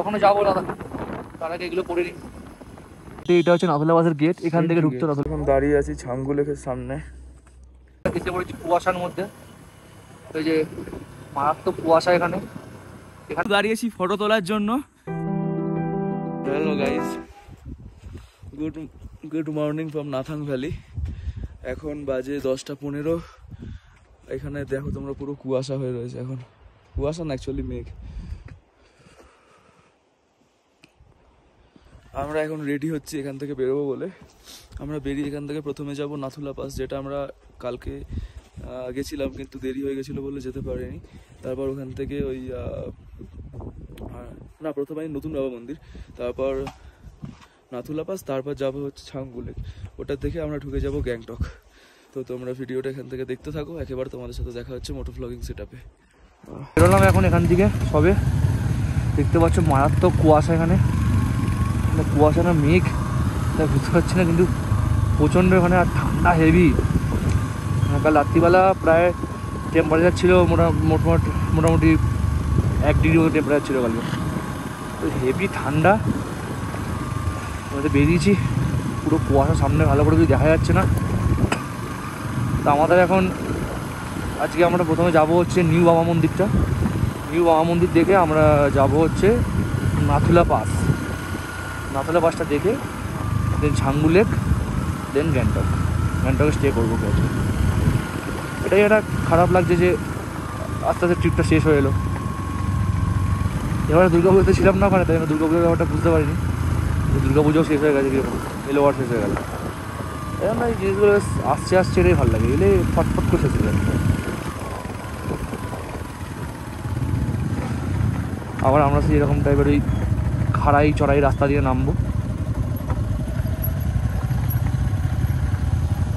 কখনো যাবো দাদা, তার আগে এগুলো করে নিই। এটা হচ্ছে নাথুলা বাসের গেট, এখান থেকে ঢুকতে হবে। এখন দাঁড়িয়ে আছি ছাঙ্গু লেকের সামনে, এসে পড়েছি কুয়াশার মধ্যে, ওই যে মারাত্মক কুয়াশা এখানে দাঁড়িয়েছি ফটো তোলার জন্য। Hello guys, good morning from Nathang valley. এখন বাজে 10টা 15। এখানে দেখো তোমরা, পুরো কুয়াশা হয়ে রয়েছে এখন। কুয়াশা না, অ্যাকচুয়ালি মেঘ। আমরা এখন রেডি হচ্ছি এখান থেকে বেরোবো বলে। আমরা বেরিয়ে এখান থেকে প্রথমে যাব নাথুলা পাস, যেটা আমরা কালকে গেছিলাম কিন্তু দেরি হয়ে গেছিলো বলে যেতে পারিনি। তারপর ওখান থেকে ওই না, প্রথমে নতুন বাবা মন্দির, তারপর নাথুলা পাস, তারপর যাবো হচ্ছে ছাঙ্গু লেক। ওটা দেখে আমরা ঢুকে যাব গ্যাংটক। তো তোমরা ভিডিওটা এখান থেকে দেখতে থাকো, একেবারে তোমাদের সাথে দেখা হচ্ছে মোটো ভ্লগিং সেটআপে। বেরোলাম এখন এখান থেকে সবে, দেখতে পাচ্ছ মারাত্মক কুয়াশা এখানে, কুয়াশা না মেঘ তা বুঝতে পারছি না, কিন্তু প্রচণ্ড এখানে, আর ঠান্ডা হেভি। কাল রাত্রিবেলা প্রায় টেম্পারেচার ছিল মোটামুটি 1 ডিগ্রি মতো টেম্পারেচার ছিল কালকে, তো হেভি ঠান্ডা। আমাদের বেরিয়েছি, পুরো কুয়াশা সামনে ভালো করে কিছু দেখা যাচ্ছে না। তো আমাদের এখন আজকে আমরা প্রথমে যাব হচ্ছে নিউ বাবা মন্দিরটা, নিউ বাবা মন্দির দেখে আমরা যাব হচ্ছে নাথুলা পাস। নাথুলা পাসটা দেখে দেন ছাঙ্গু লেক, দেন গ্যাংটকে স্টে করবো। এটাই একটা খারাপ লাগছে যে আস্তে আস্তে ট্রিপটা শেষ হয়ে এলো। এবারে দুর্গাপুজোতে ছিলাম না ওখানে, তাই জন্য দুর্গাপুজোর ব্যাপারটা বুঝতে পারিনি। দুর্গাপুজোও শেষ হয়ে গেছে, কীরকম এলো আর শেষ হয়ে গেল। এই জন্য এই জিনিসগুলো আসছে এটাই ভালো লাগে, এলে ফটফট করে শেষ হয়ে যায়। আবার আমরা সেই এরকম টাইপের ওই খাড়াই চড়াই রাস্তা দিয়ে নামবো।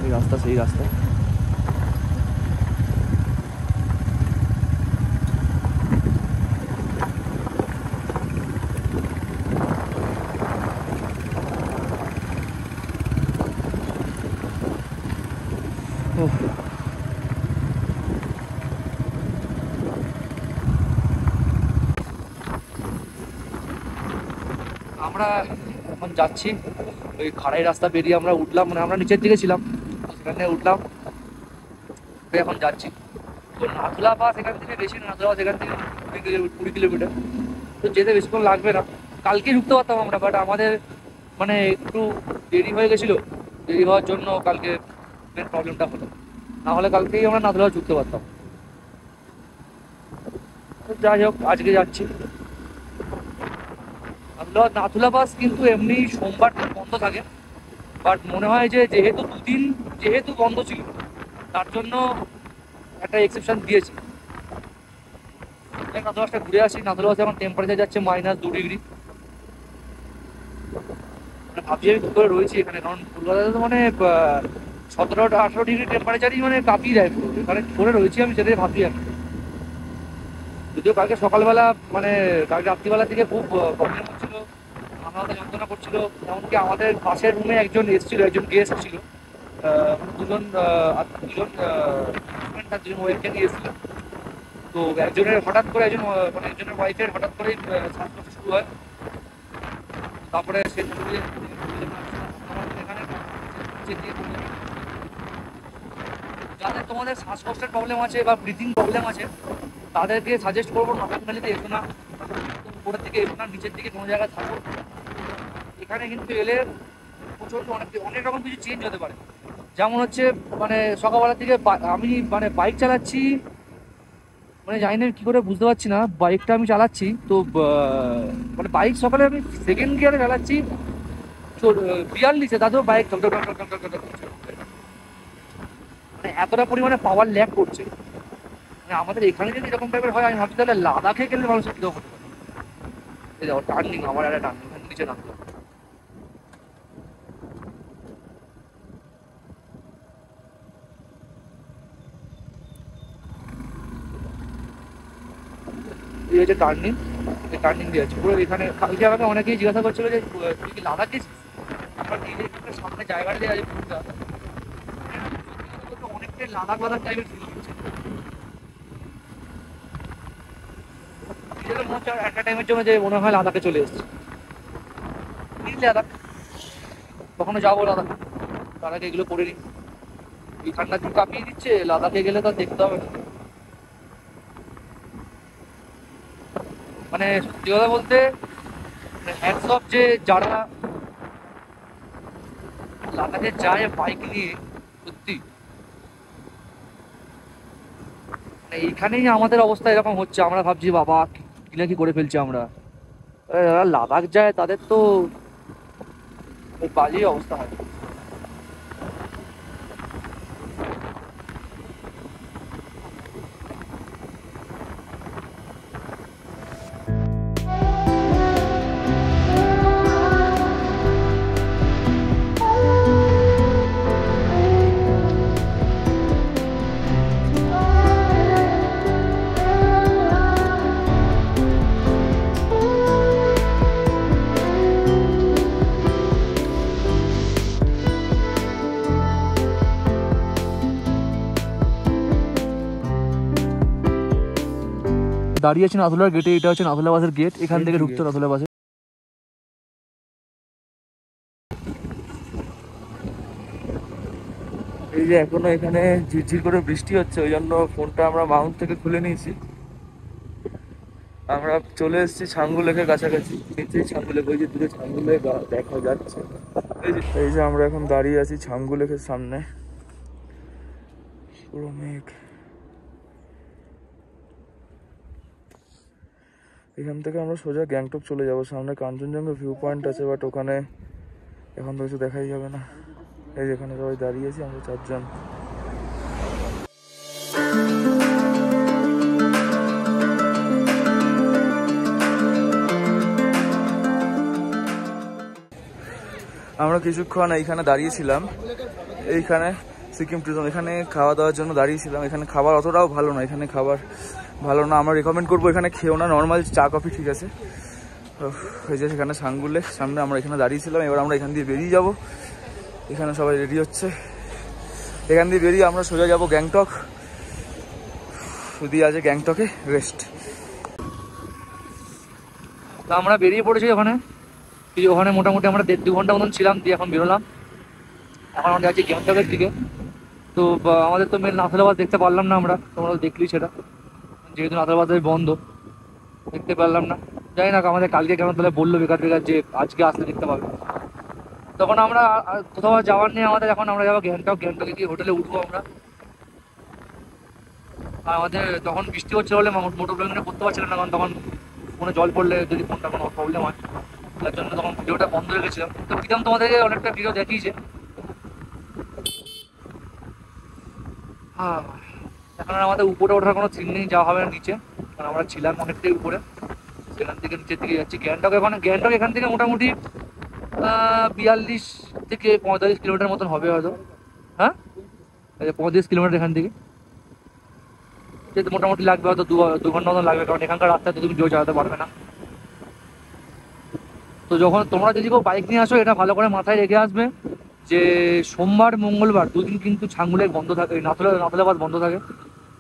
এই রাস্তা সেই রাস্তা। আমরা এখন যাচ্ছি ওই খাড়াই রাস্তা পেরিয়ে, আমরা উঠলাম, মানে আমরা নিচের দিকে ছিলাম, সেখানে উঠলাম, এখন যাচ্ছি। তো নাথুলা পাস এখান থেকে বেশি না, নাথুলা পাস এখান থেকে 20 কিলোমিটার, তো যেতে বেশিক্ষণ লাগবে না। কালকে ঢুকতে পারতাম আমরা, বাট আমাদের মানে একটু দেরি হয়ে গেছিলো, দেরি হওয়ার জন্য কালকে মেন প্রবলেমটা হলো। না হলে কালকেই আমরা নাথুলা পাস ঢুকতে পারতাম। তো যাই হোক, আজকে যাচ্ছি নাথুলা পাস। কিন্তু এমনি সোমবার বন্ধ থাকে, বাট মনে হয় যে যেহেতু 2 দিন যেহেতু বন্ধ ছিল, তার জন্য একটা এক্সেপশন দিয়েছে। নাথুলা পাসটা ঘুরে আসি। নাথুলা পাসে এখন টেম্পারেচার যাচ্ছে -2 ডিগ্রি। মানে ভাবছি আমি কী করে রয়েছি এখানে, কারণ কলকাতাতে তো মানে 17-18 ডিগ্রি টেম্পারেচারই মানে কাঁপিয়ে দেয় পুরো। এখানে কী করে রয়েছি আমি সেটাই ভাবছি আমি। যদিও কালকে সকালবেলা মানে কালকে রাত্রিবেলা থেকে খুব প্রবলেম হচ্ছিলো, মাথা যন্ত্রণা করছিল। এমনকি আমাদের পাশের রুমে একজন এসেছিলো, একজন গেস্ট ছিল, দুজন হাজব্যান্ড তার দুজন ওয়াইফকে নিয়ে এসেছিল। তো একজনের হঠাৎ করে মানে একজনের ওয়াইফের হঠাৎ করেই শ্বাসকষ্ট শুরু হয়। তারপরে সে এখানে যাদের তোমাদের শ্বাসকষ্টের প্রবলেম আছে বা ব্রিথিং প্রবলেম আছে, তাদেরকে সাজেস্ট করবো নাথাং ভ্যালিতে এসো না, উপরের দিকে এসো না, নিচের দিকে কোনো জায়গায় থাকো। এখানে কিন্তু এলে প্রচণ্ড অনেক রকম কিছু চেঞ্জ হতে পারে। যেমন হচ্ছে মানে সকালবেলা থেকে আমি মানে বাইক চালাচ্ছি, মানে জানি না কী করে বুঝতে পারছি না, বাইকটা আমি চালাচ্ছি তো মানে বাইক সকালে আমি সেকেন্ড গিয়ারে চালাচ্ছি 42-এ, তাতেও বাইক মানে এতটা পরিমাণে পাওয়ার ল্যাক করছে। মানে আমাদের এখানে যদি এরকম টাইপের হয়, আমি ভাবছি তাহলে লাদাখে গেলে মানুষের কীরকম হতে পারে। এই দেখো টার্নিং, আমার একটা টার্নিং, নিচে নামতে হবে। এই হচ্ছে টার্নিং, এই টার্নিং দিয়ে আছে পুরো এখানে। কালকে আমাকে অনেকেই জিজ্ঞাসা করছিল যে তুই কি লাদাখ গেছিস। আমার নিজের সামনে জায়গাটা দিয়ে আছে পুরোটা, অনেকটাই লাদাখ টাইপের ফিল হচ্ছে। নিজেদের মনে হচ্ছে একটা টাইমের জন্য যে মনে হয় লাদাখে চলে এসেছি। লাদাখ কখনো যাবো লাদাখ, তার আগে এগুলো করে নিই। এই ঠান্ডা দিন কাঁপিয়ে দিচ্ছে, লাদাখে গেলে তো দেখতে হবে না। মানে সত্যি কথা বলতে হ্যাটস অফ যে যারা লাদাখে যায় বাইক নিয়ে, সত্যি এইখানেই আমাদের অবস্থা এরকম হচ্ছে। আমরা ভাবছি বাবা কি না কি করে ফেলছি আমরা। যারা লাদাখ যায় তাদের তো বাজে অবস্থা হয়। দাঁড়িয়ে আছি নাথুলার গেটে। এটা হচ্ছে নাথুলা বাসের গেট, এখান থেকে ঢুকতে নাথুলা বাসে। এই যে এখনো এখানে ঝিরঝির করে বৃষ্টি হচ্ছে, ওই জন্য ফোনটা আমরা মাউন্ট থেকে খুলে নিয়েছি। আমরা চলে এসেছি ছাঙ্গু লেকের কাছাকাছি। নিচেই ছাঙ্গু লেক, ওই যে দূরে ছাঙ্গু লেক দেখা যাচ্ছে। এই যে আমরা এখন দাঁড়িয়ে আছি ছাঙ্গু লেকের সামনে, পুরো মেঘ। এখান থেকে আমরা সোজা গ্যাংটক চলে যাব। সামনে কাঞ্চনজঙ্ঘা ভিউ পয়েন্ট আছে, বাট ওখানে এখন তো কিছু দেখাই যাবে না। এই যেখানে সবাই দাঁড়িয়ে আছি আমরা 4 জন। আমরা কিছুক্ষণ এইখানে দাঁড়িয়েছিলাম, এইখানে সিকিম ট্যুরিজম, এখানে খাওয়া দাওয়ার জন্য দাঁড়িয়েছিলাম। এখানে খাবার অতটাও ভালো না, এখানে খাবার ভালো না। আমরা রেকমেন্ড করবো এখানে খেয়েও না, নর্মাল চা কফি ঠিক আছে। এই যে সেখানে ছাঙ্গু লেক সামনে, আমরা এখানে দাঁড়িয়েছিলাম। এবার আমরা এখান দিয়ে বেরিয়ে যাব। এখানে সবাই রেডি হচ্ছে। এখান দিয়ে বেরিয়ে আমরা সোজা যাব গ্যাংটক। শুধু আছে গ্যাংটকে রেস্ট। তা আমরা বেরিয়ে পড়েছি ওখানে। ওখানে মোটামুটি আমরা 1.5-2 ঘন্টা মতন ছিলাম, দিয়ে এখন বেরোলাম। এখন আমরা যাচ্ছি গ্যাংটকের দিকে। তো আমাদের তো মেন নাথুলা বাস দেখতে পারলাম না আমরা, তোমরা দেখলি সেটা, যেহেতু নাথুলা বাস বন্ধ দেখতে পারলাম না। জানি না আমাদের কালকে কেন তাহলে বললো বেকার বেকার যে আজকে আসলে দেখতে পাবে। তখন আমরা কোথাও যাওয়ার নেই আমাদের, এখন আমরা যাবো গ্যাংটক। গ্যাংটকে গিয়ে হোটেলে উঠবো আমরা। আর আমাদের তখন বৃষ্টি হচ্ছিল বলে মোটর ব্লগিংটা করতে পারছিলাম না, কারণ তখন ফোনে জল পড়লে যদি ফোনটা কোনো প্রবলেম হয়, তার জন্য তখন ভিডিওটা বন্ধ রেখেছিলাম। তো প্রীতম তোমাদেরকে অনেকটা ভিডিও দেখিয়েছে। হ্যাঁ, এখন আমাদের উপরে ওঠার কোনো সিন নেই, যাওয়া হবে না নিচে, কারণ আমরা ছিলাম অনেকটাই উপরে। সেখান থেকে নিচের দিকে যাচ্ছি গ্যাংটক। গ্যাংটক এখান থেকে মোটামুটি 42 থেকে 45 কিলোমিটার মতন হবে হয়তো। হ্যাঁ, 35 কিলোমিটার এখান থেকে যেতে মোটামুটি লাগবে হয়তো 2 ঘন্টা মতন লাগবে, কারণ এখানকার রাস্তায় তো তুমি জোর চালাতে পারবে না। তো যখন তোমরা যদি কেউ বাইক নিয়ে আসো, এটা ভালো করে মাথায় রেখে আসবে যে সোমবার মঙ্গলবার 2 দিন কিন্তু ছাঙ্গু লেক বন্ধ থাকে, নাথুলা বাস বন্ধ থাকে।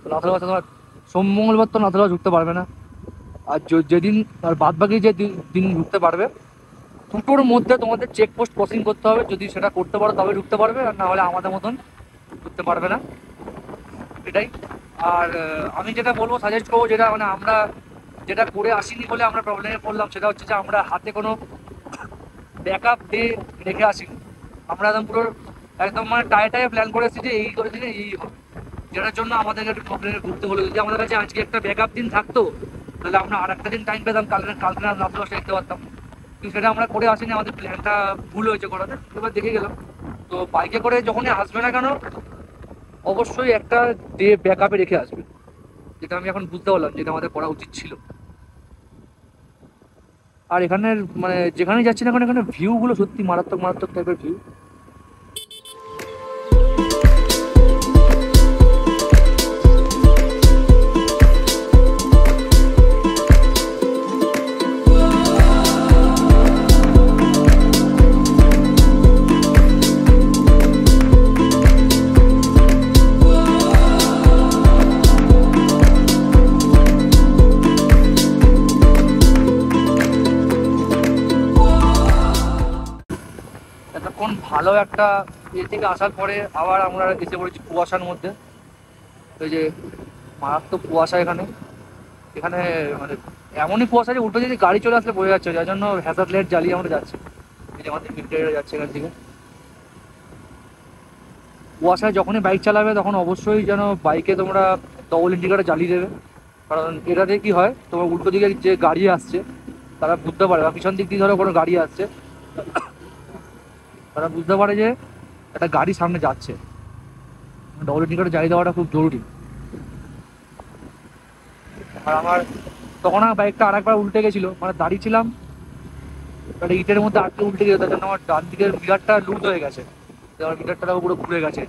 তো নাথুলা বাসে তোমার মঙ্গলবার তো নাথুলা ঢুকতে পারবে না। আর যেদিন আর বাদ বাকি যে দিন ঢুকতে পারবে, দুটোর মধ্যে তোমাদের চেকপোস্ট ক্রসিং করতে হবে। যদি সেটা করতে পারো তবে ঢুকতে পারবে, আর না হলে আমাদের মতন ঢুকতে পারবে না, এটাই। আর আমি যেটা বলবো, সাজেস্ট করবো, যেটা মানে আমরা যেটা করে আসিনি বলে আমরা প্রবলেমে পড়লাম, সেটা হচ্ছে যে আমরা হাতে কোনো ব্যাকআপ দিয়ে রেখে আসিনি। আমরা একদম মানে টায়ে প্ল্যান করে এসেছি যে এই করে দিলে এই হবে, যেটার জন্য আমাদেরকে একটু প্রবলেমে ঘুরতে হলো। যদি আমাদের কাছে আজকে একটা ব্যাকআপ দিন থাকতো, তাহলে আমরা আর একটা দিন টাইম পেতাম, কালকে নাথুলা দেখতে পারতাম। কিন্তু সেটা আমরা করে আসিনি, আমাদের প্ল্যানটা ভুল হয়েছে করাতে। এবার দেখে গেলাম। তো বাইকে করে যখনই আসবে না কেন, অবশ্যই একটা ডে ব্যাকআপে রেখে আসবে, যেটা আমি এখন বুঝতে পারলাম যেটা আমাদের করা উচিত ছিল। আর এখানের মানে যেখানে যাচ্ছি না এখানে ভিউগুলো সত্যি মারাত্মক মারাত্মক টাইপের ভিউ। ভালো একটা এ থেকে আসার পরে আবার আমরা এসে পড়েছি কুয়াশার মধ্যে। এই যে মারাত্মক কুয়াশা এখানে, এখানে মানে এমনই কুয়াশা যে উল্টো দিকে গাড়ি চলে আসলে বোঝা যাচ্ছে, যার জন্য হ্যাজার্ড লাইট জ্বালিয়ে আমরা যাচ্ছি। এই যে আমাদের মিলিটারিরা যাচ্ছে এখান থেকে। কুয়াশায় যখনই বাইক চালাবে তখন অবশ্যই যেন বাইকে তোমরা ডবল ইন্ডিকেটর জ্বালিয়ে দেবে, কারণ এটাতে কি হয়, তোমার উল্টো দিকে যে গাড়ি আসছে তারা বুঝতে পারে, বা পিছন দিক দিয়ে ধরো কোনো গাড়ি আসছে তারা বুঝতে পারে যে একটা গাড়ি সামনে যাচ্ছে। ডবল ইন্ডিকেটর জ্বালিয়ে দেওয়াটা খুব জরুরি। আর আমার তখন আমার বাইকটা আরেকবার উল্টে গেছিলো, মানে দাঁড়িয়েছিলাম একটা ইটের মধ্যে আটকে উল্টে গেছে, তার জন্য আমার ডান দিকের মিটারটা লুজ হয়ে গেছে, আমার মিটারটা পুরো ঘুরে গেছে,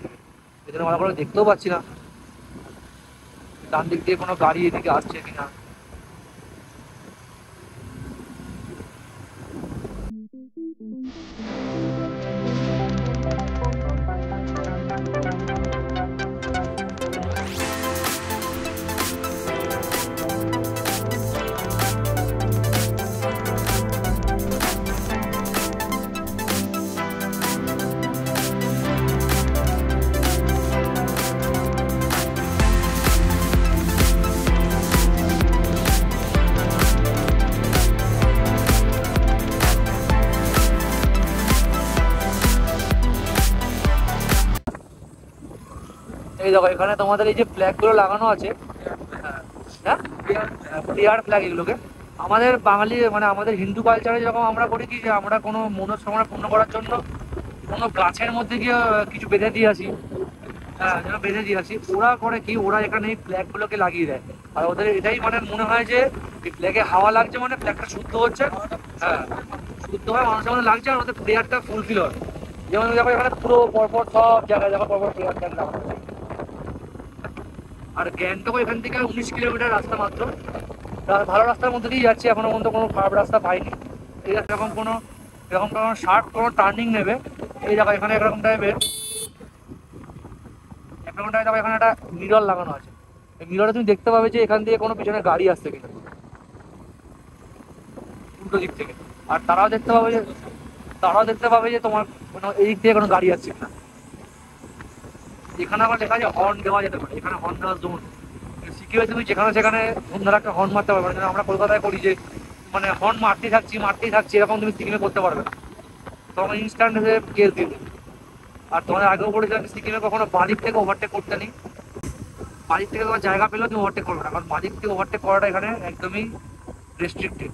এই জন্য ভালো করে দেখতেও পাচ্ছি না ডান দিক দিয়ে কোনো গাড়ি এদিকে আসছে কিনা। এই দেখো এখানে তোমাদের এই যে ফ্ল্যাগ গুলো লাগানো আছে, হ্যাঁ প্লেয়ার ফ্ল্যাগ, এগুলোকে আমাদের বাঙালি মানে আমাদের হিন্দু কালচারে যেরকম আমরা করি কি, যে আমরা কোনো মনস্কামনা পূর্ণ করার জন্য কোনো গাছের মধ্যে গিয়ে কিছু বেঁধে দিয়ে আসি, হ্যাঁ যেন বেঁধে দিয়ে আসি, ওরা করে কি, ওরা এখানে এই ফ্ল্যাগ গুলোকে লাগিয়ে দেয়। আর ওদের এটাই মানে মনে হয় যে এই ফ্ল্যাগে হাওয়া লাগছে মানে ফ্ল্যাগটা শুদ্ধ হচ্ছে, হ্যাঁ শুদ্ধ হয় মানুষের মধ্যে লাগছে, আর ওদের প্লেয়ারটা ফুলফিল হয়। যেমন দেখো এখানে পুরো পরপর সব জায়গায় দেখো পরপর প্লেয়ার ফ্ল্যাগ লাগানো আছে। আর গ্যাংটক এখান থেকে 19 কিলোমিটার রাস্তা মাত্র, ভালো রাস্তার মধ্যে দিয়ে যাচ্ছি, এখনো পর্যন্ত কোনো খারাপ রাস্তা পাইনি। এই এরকম কোনো শার্প কোনো টার্নিং নেবে, এই জায়গায় এখানে এরকম টাইপের দেখো এখানে একটা মিরর লাগানো আছে, এই মিররে তুমি দেখতে পাবে যে এখান দিয়ে কোনো পিছনে গাড়ি আসছে কিনা উল্টো দিক থেকে, আর তারাও দেখতে পাবে যে তোমার কোনো এই দিক থেকে কোনো গাড়ি আসছে কিনা। এখানে আবার লেখা আছে হর্ন দেওয়া যেতে পারে, এখানে হর্ন দেওয়ার জোন। সিকিউরিটি তুমি যেখানে সেখানে ধরে একটা হর্ন মারতে পারবে না, আমরা কলকাতায় করি যে মানে হর্ন মারতেই থাকছি এরকম তুমি সিকিমে করতে পারবে না, তখন ইনস্ট্যান্ট কেস দিয়ে দেবে। আর তোমাদের আগেও বলেছিলাম সিকিমে কখনো বাদিক থেকে ওভারটেক করতে নেই, বাদিক থেকে তোমার জায়গা পেলেও তুমি ওভারটেক করবে না, কারণ বাদিক থেকে ওভারটেক করাটা এখানে একদমই রেস্ট্রিক্টেড।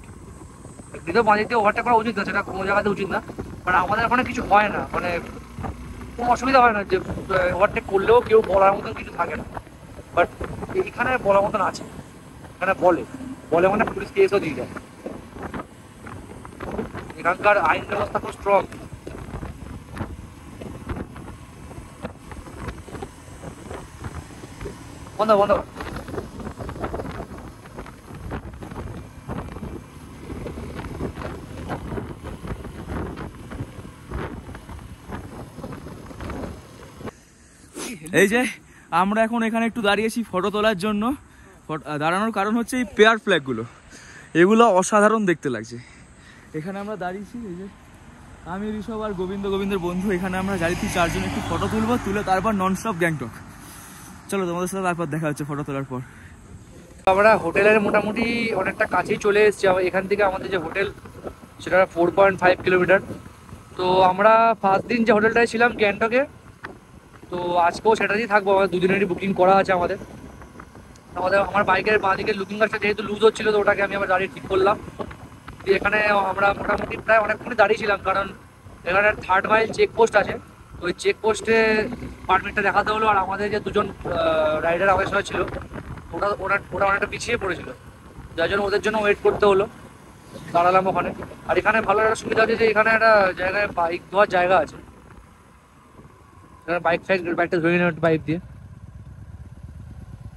যদিও বাদিক থেকে ওভারটেক করা উচিত না, সেটা কোনো জায়গাতে উচিত না, মানে আমাদের ওখানে কিছু হয় না, মানে কোনো অসুবিধা হয় না, যে ওভারটেক করলেও কেউ বলার মতন কিছু থাকে না। বাট এইখানে বলার মতন আছে, এখানে বলে মানে পুলিশ কেসও দিয়ে যায়। এখানকার আইন ব্যবস্থা খুব স্ট্রং। বন্ধ এই যে আমরা এখন এখানে একটু দাঁড়িয়েছি ফটো তোলার জন্য। দাঁড়ানোর কারণ হচ্ছে এই পেয়ার ফ্ল্যাগগুলো, এগুলো অসাধারণ দেখতে লাগছে। এখানে আমরা দাঁড়িয়েছি, এই যে আমি ঋষভ আর গোবিন্দের বন্ধু, এখানে আমরা গাড়িতে চারজন একটু ফটো তুলে তারপর ননস্টপ গ্যাংটক। চলো তোমাদের সাথে তারপর দেখা হচ্ছে ফটো তোলার পর। আমরা হোটেলের মোটামুটি অনেকটা কাছেই চলে এসেছি, এখান থেকে আমাদের যে হোটেল সেটা 4.5 কিলোমিটার। তো আমরা ফার্স্ট দিন যে হোটেলটায় ছিলাম গ্যাংটকে, তো আজকেও সেটাতেই থাকবো, আমাদের দুদিনেরই বুকিং করা আছে। আমার বাইকের বাঁ দিকের লুকিং গ্লাসটা যেহেতু লুজ হচ্ছিলো, তো ওটাকে আমি আবার দাঁড়িয়ে ঠিক করলাম। দিয়ে এখানে আমরা মোটামুটি প্রায় অনেকক্ষণই দাঁড়িয়েছিলাম, কারণ এখানে 3rd মাইল চেকপোস্ট আছে, ওই চেকপোস্টে পারমিটটা দেখাতে হলো। আর আমাদের যে দুজন রাইডার আমাদের সঙ্গে ছিল, ওরা অনেকটা পিছিয়ে পড়েছিল, যার জন্য ওদের জন্য ওয়েট করতে হলো, দাঁড়ালাম ওখানে। আর এখানে ভালো একটা সুবিধা আছে যে এখানে একটা জায়গায় বাইক ধোয়ার জায়গা আছে, বাইকটা ধরে নেওয়া পাইপ দিয়ে।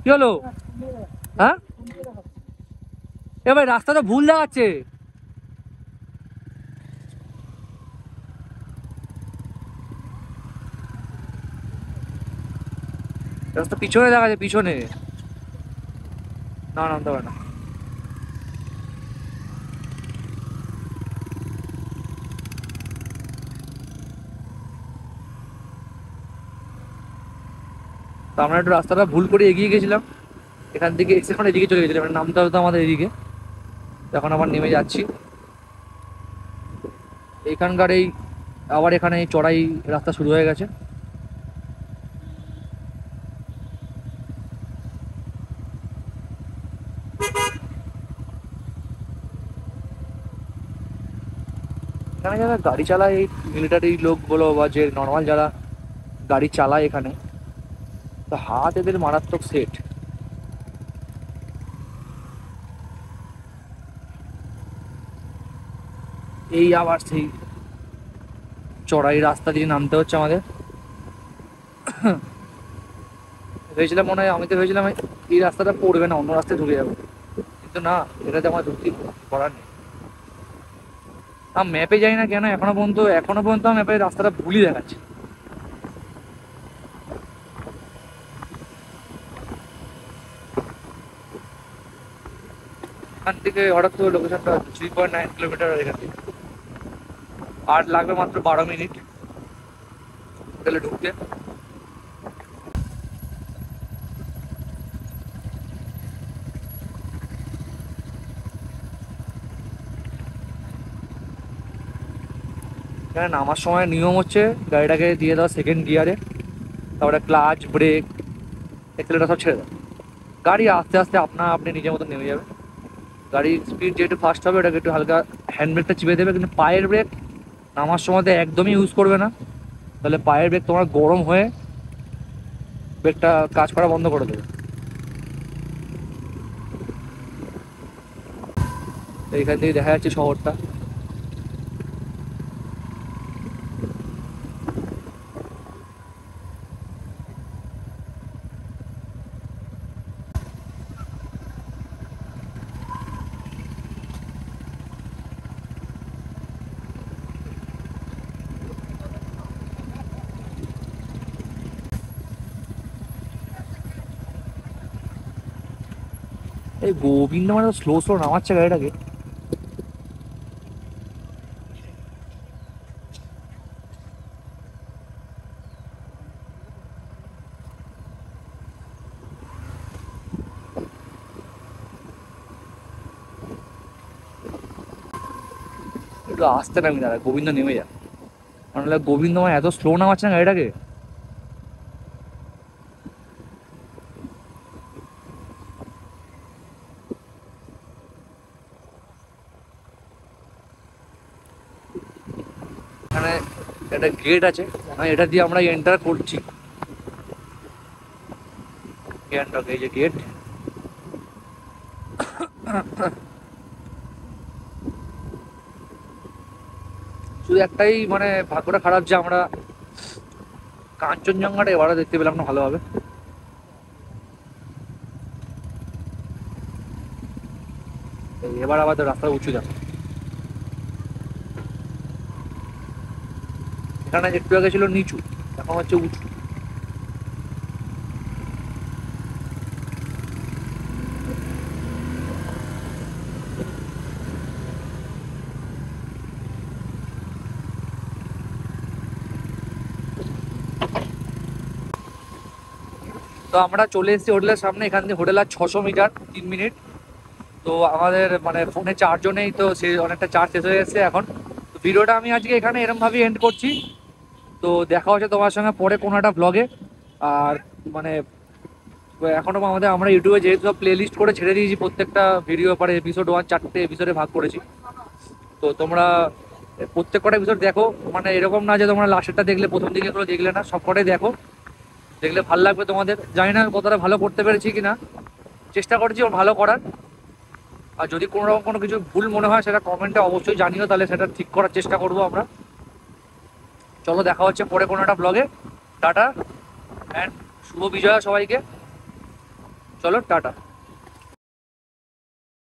কি হলো? হ্যাঁ এ ভাই রাস্তা তো ভুল দেখাচ্ছে। রাস্তা পিছনে দেখাচ্ছে, পিছনে না নামতে পারে না। তো আমরা একটু রাস্তাটা ভুল করে এগিয়ে গেছিলাম, এখান থেকে এসে এখন এদিকে চলে গেছিলাম, মানে নামতে হতো আমাদের এদিকে। এখন আবার নেমে যাচ্ছি এখানকার এই, আবার এখানে এই চড়াই রাস্তা শুরু হয়ে গেছে। এখানে যারা গাড়ি চালায়, এই মিলিটারি লোক বলো বা যে নর্মাল যারা গাড়ি চালায় এখানে, তো হাত এদের মারাত্মক সেট। এই আবার সেই চড়াই রাস্তা দিয়ে নামতে হচ্ছে আমাদের। ভেবেছিলাম মনে হয়, আমি তো ভেবেছিলাম এই রাস্তাটা পড়বে না, অন্য রাস্তায় ঢুকে যাবো, কিন্তু না, এটাতে আমার ঢুকতে করার নেই। আমি ম্যাপে যাই না কেন এখনো পর্যন্ত ম্যাপে রাস্তাটা ভুলই দেখাচ্ছে। এখান থেকে হঠাৎ করে লোকেশনটা 3.9 কিলোমিটার এখান থেকে, আর লাগবে মাত্র 12 মিনিট তাহলে ঢুকতে। এখানে নামার সময় নিয়ম হচ্ছে গাড়িটাকে দিয়ে দাও সেকেন্ড গিয়ারে, তারপরে ক্লাচ, ব্রেক, এক্সেলেটার সব ছেড়ে দাও, গাড়ি আস্তে আস্তে আপনি নিজের মতো নেমে যাবে। গাড়ির স্পিড যেহেতু ফাস্ট হবে, ওটাকে একটু হালকা হ্যান্ড ব্রেকটা চিপে দেবে, কিন্তু পায়ের ব্রেক নামার সময়তে একদমই ইউজ করবে না, তাহলে পায়ের ব্রেক তোমার গরম হয়ে ব্রেকটা কাজ করা বন্ধ করে দেবে। তো এখান থেকে দেখা যাচ্ছে শহরটা। এই গোবিন্দ মানে স্লো স্লো নামাচ্ছে গাড়িটাকে। একটু আস্তে নামি দাঁড়া, গোবিন্দ নেমে যা, মানে গোবিন্দ মানে এত স্লো নামাচ্ছে না গাড়িটাকে। এখানে একটা গেট আছে, মানে এটা দিয়ে আমরা এন্টার করছি গ্যাংটক। এই যে গেট, শুধু একটাই মানে ভাগ্যটা খারাপ যে আমরা কাঞ্চনজঙ্ঘাটা এবারে দেখতে পেলাম না ভালোভাবে। এবার আবার রাস্তা উঁচু যাবে, এখানে একটু আগে ছিল নিচু, এখন হচ্ছে উঁচু। তো আমরা চলে এসেছি হোটেলের সামনে, এখান থেকে হোটেল আর 600 মিটার, 3 মিনিট। তো আমাদের মানে ফোনে চার্জও নেই, তো সে অনেকটা চার্জ শেষ হয়ে এসেছে এখন। তো ভিডিওটা আমি আজকে এখানে এরমভাবেই এন্ড করছি। তো দেখা হচ্ছে তোমার সঙ্গে পরে কোনো একটা ব্লগে। আর মানে এখনও আমরা ইউটিউবে যেহেতু সব প্লে লিস্ট করে ছেড়ে দিয়েছি, প্রত্যেকটা ভিডিও পরে এপিসোড 1 4টে এপিসোডে ভাগ করেছি। তো তোমরা প্রত্যেক কটা এপিসোড দেখো, মানে এরকম না যে তোমরা লাস্টেরটা দেখলে প্রথম দিকে এগুলো দেখলে না, সব কটাই দেখো, দেখলে ভালো লাগবে তোমাদের। জানি না কতটা ভালো করতে পেরেছি কিনা, চেষ্টা করছি ওর ভালো করার। আর যদি কোনো রকম কোনো কিছু ভুল মনে হয় সেটা কমেন্টে অবশ্যই জানিও, তাহলে সেটা ঠিক করার চেষ্টা করবো আমরা। চলো দেখা হচ্ছে পরে কোনো একটা ব্লগে। টাটা অ্যান্ড শুভ বিজয়া সবাইকে। চলো টাটা।